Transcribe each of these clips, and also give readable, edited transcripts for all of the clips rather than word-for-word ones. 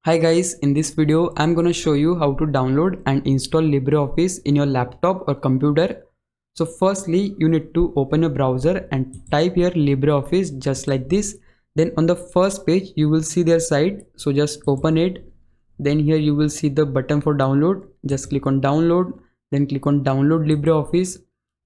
Hi guys, in this video I'm gonna show you how to download and install LibreOffice in your laptop or computer. So firstly you need to open a browser and type here LibreOffice just like this. Then on the first page you will see their site, so just open it. Then here you will see the button for download. Just click on download, then click on download LibreOffice.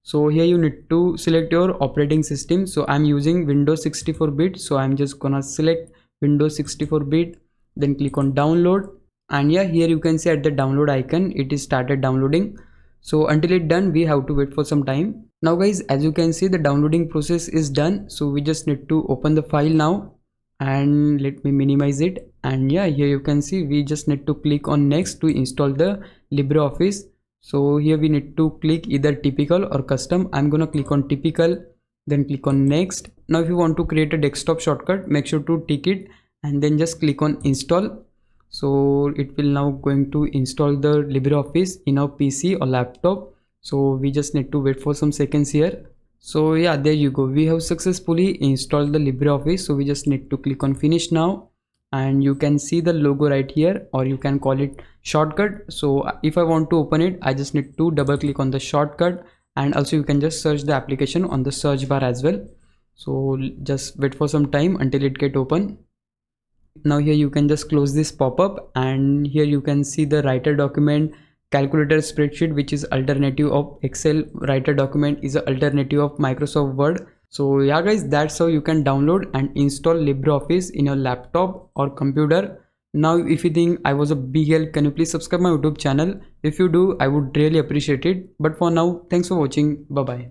So here you need to select your operating system. So I'm using Windows 64-bit, so I'm just gonna select Windows 64-bit, then click on download. And yeah, here you can see at the download icon it is started downloading. So until it's done we have to wait for some time. Now guys, as you can see the downloading process is done, so we just need to open the file now. And let me minimize it. And yeah, here you can see we just need to click on next to install the LibreOffice. So here we need to click either typical or custom. I'm gonna click on typical, then click on next. Now if you want to create a desktop shortcut, make sure to tick it and then just click on install. So it will now going to install the LibreOffice in our PC or laptop. So we just need to wait for some seconds here. So yeah, there you go, we have successfully installed the LibreOffice. So we just need to click on finish now, and you can see the logo right here, or you can call it shortcut. So if I want to open it, I just need to double click on the shortcut, and also you can just search the application on the search bar as well. So just wait for some time until it get open. Now here you can just close this pop-up, and here you can see the writer document, calculator spreadsheet, which is alternative of Excel. Writer document is an alternative of Microsoft Word. So yeah guys, that's how you can download and install LibreOffice in your laptop or computer. Now if you think I was a big help, can you please subscribe my YouTube channel? If you do, I would really appreciate it. But for now, thanks for watching. Bye bye.